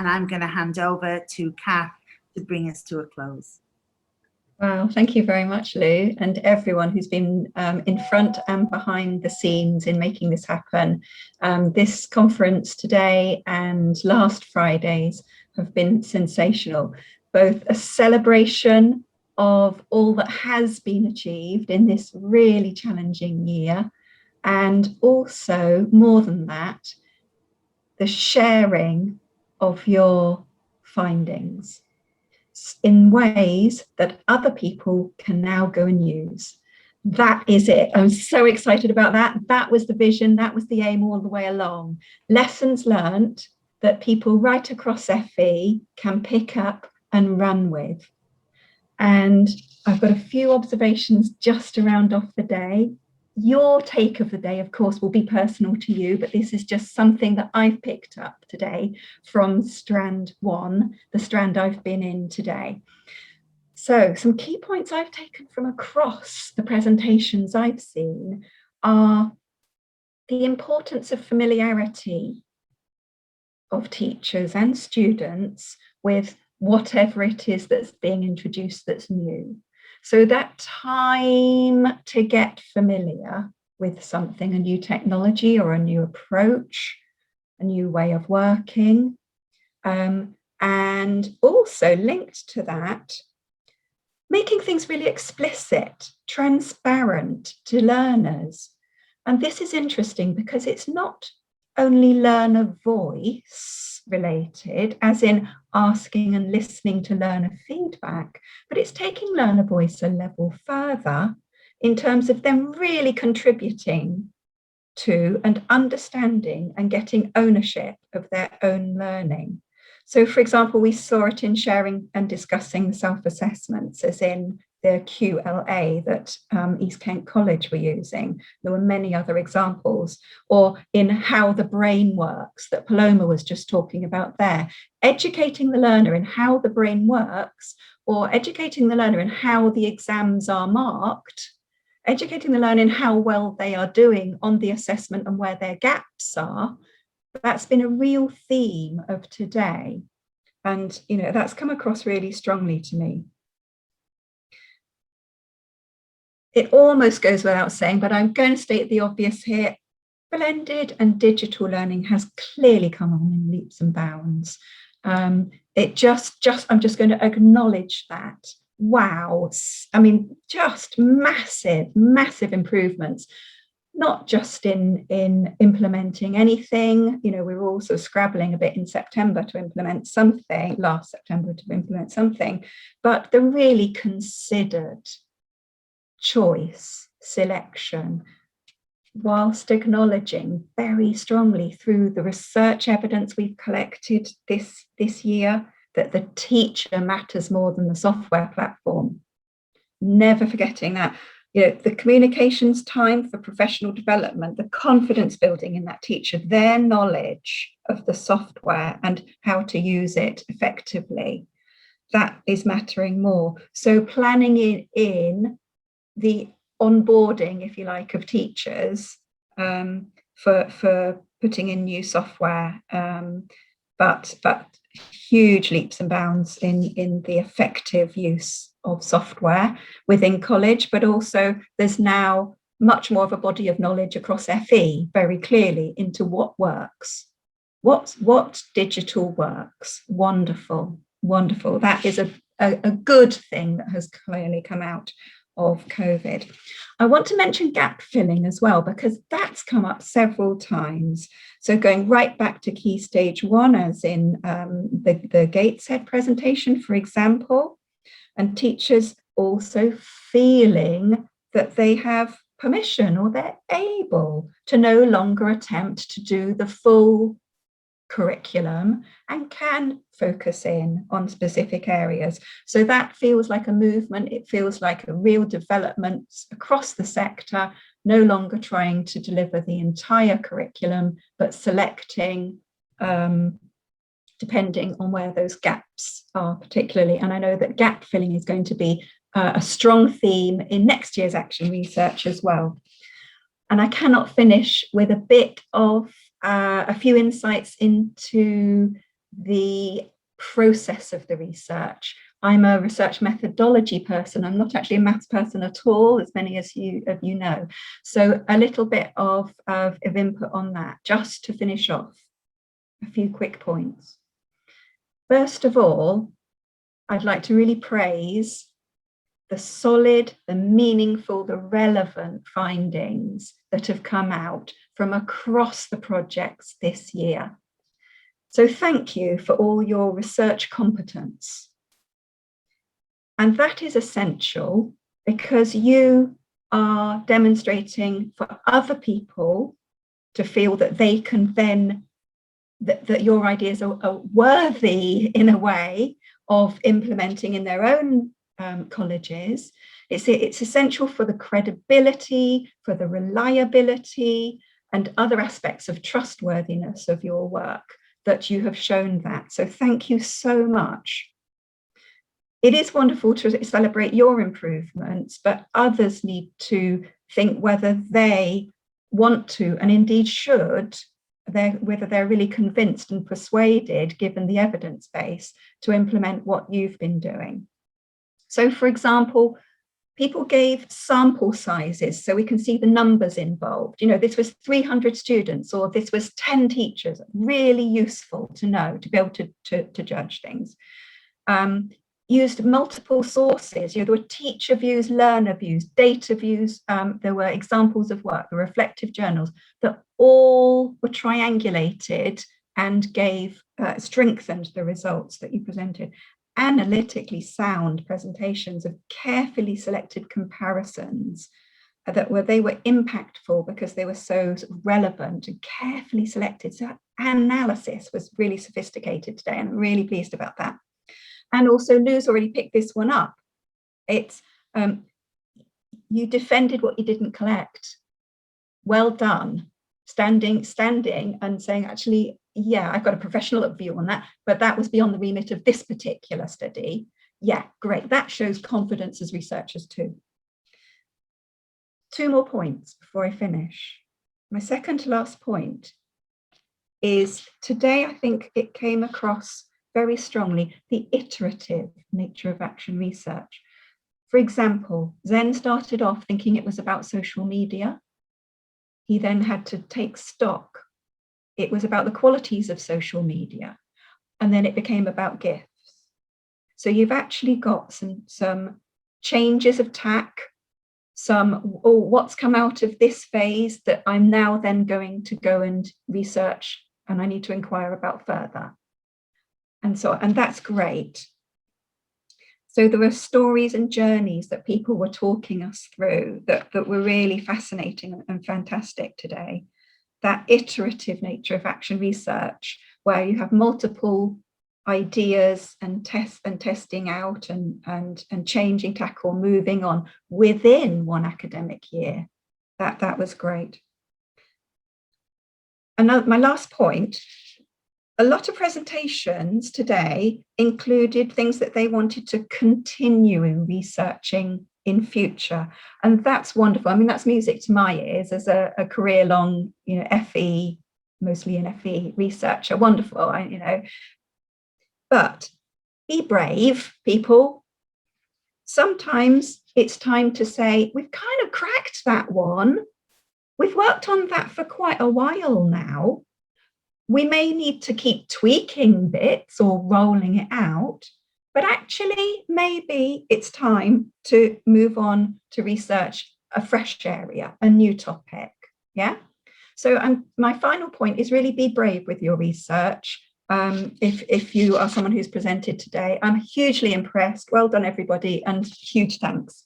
and I'm going to hand over to Kath to bring us to a close. Wow, thank you very much, Lou, and everyone who's been in front and behind the scenes in making this happen. This conference today and last Fridays have been sensational, both a celebration of all that has been achieved in this really challenging year, and also, more than that, the sharing of your findings in ways that other people can now go and use. That is it. I'm so excited about that. That was the vision. That was the aim all the way along. Lessons learned that people right across FE can pick up and run with. And I've got a few observations just to round off the day. Your take of the day, of course, will be personal to you, but this is just something that I've picked up today from strand 1, the strand I've been in today. So some key points I've taken from across the presentations I've seen are the importance of familiarity of teachers and students with whatever it is that's being introduced that's new. So that time to get familiar with something, a new technology or a new approach, a new way of working, and also linked to that, making things really explicit, transparent to learners. And this is interesting because it's not only learner voice related, as in asking and listening to learner feedback, but it's taking learner voice a level further in terms of them really contributing to and understanding and getting ownership of their own learning. So, for example, we saw it in sharing and discussing self-assessments, as in the QLA that East Kent College were using. There were many other examples, or in how the brain works that Paloma was just talking about there. Educating the learner in how the brain works, or educating the learner in how the exams are marked, educating the learner in how well they are doing on the assessment and where their gaps are. That's been a real theme of today. And, you know, that's come across really strongly to me. It almost goes without saying, but I'm going to state the obvious here. Blended and digital learning has clearly come on in leaps and bounds. I'm just going to acknowledge that. Wow. I mean, just massive improvements. Not just in implementing anything, you know, we were also scrabbling a bit in September to implement something, last September to implement something, but the really considered choice, selection, whilst acknowledging very strongly through the research evidence we've collected this year that the teacher matters more than the software platform. Never forgetting that. You know, the communications time for professional development, the confidence building in that teacher, their knowledge of the software and how to use it effectively, that is mattering more. So planning in the onboarding, if you like, of teachers for putting in new software, but huge leaps and bounds in the effective use of software within college, but also there's now much more of a body of knowledge across FE very clearly into what works, what digital works. Wonderful. That is a good thing that has clearly come out of COVID. I want to mention gap filling as well, because that's come up several times. So going right back to Key Stage 1, as in the Gateshead presentation, for example, and teachers also feeling that they have permission or they're able to no longer attempt to do the full curriculum and can focus in on specific areas. So that feels like a movement. It feels like a real development across the sector, no longer trying to deliver the entire curriculum, but selecting depending on where those gaps are particularly. And I know that gap filling is going to be a strong theme in next year's action research as well. And I cannot finish with a bit of a few insights into the process of the research. I'm a research methodology person. I'm not actually a maths person at all, as many of you know. So a little bit of input on that, just to finish off a few quick points. First of all, I'd like to really praise the solid, the meaningful, the relevant findings that have come out from across the projects this year. So thank you for all your research competence. And that is essential because you are demonstrating for other people to feel that they can then, that your ideas are worthy in a way of implementing in their own colleges. It's essential for the credibility, for the reliability, and other aspects of trustworthiness of your work that you have shown that. So thank you so much. It is wonderful to celebrate your improvements, but others need to think whether they want to, and indeed should, whether they're really convinced and persuaded, given the evidence base, to implement what you've been doing. So, for example, people gave sample sizes so we can see the numbers involved. You know, this was 300 students or this was 10 teachers. Really useful to know, to be able to judge things. Used multiple sources. You know, there were teacher views, learner views, data views. There were examples of work, the reflective journals, that all were triangulated and strengthened the results that you presented. Analytically sound presentations of carefully selected comparisons they were impactful because they were so sort of relevant and carefully selected. So analysis was really sophisticated today, and I'm really pleased about that. And also, Lou's already picked this one up. It's you defended what you didn't collect. Well done. Standing and saying, actually, yeah, I've got a professional view on that, but that was beyond the remit of this particular study. Yeah, great. That shows confidence as researchers too. 2 more points before I finish. My second to last point is today, I think it came across very strongly, the iterative nature of action research. For example, Zen started off thinking it was about social media. He then had to take stock. It was about the qualities of social media. And then it became about gifts. So you've actually got some changes of tack, what's come out of this phase that I'm now then going to go and research and I need to inquire about further. And that's great. So there were stories and journeys that people were talking us through that were really fascinating and fantastic today. That iterative nature of action research, where you have multiple ideas and testing out and changing tack or moving on within one academic year. That was great. And my last point, a lot of presentations today included things that they wanted to continue in researching in future. And that's wonderful. I mean, that's music to my ears as a career-long, FE, mostly an FE researcher. Wonderful, But be brave, people. Sometimes it's time to say, we've kind of cracked that one. We've worked on that for quite a while now. We may need to keep tweaking bits or rolling it out, but actually maybe it's time to move on to research a fresh area, a new topic, yeah? So my final point is really be brave with your research. If you are someone who's presented today, I'm hugely impressed. Well done, everybody, and huge thanks.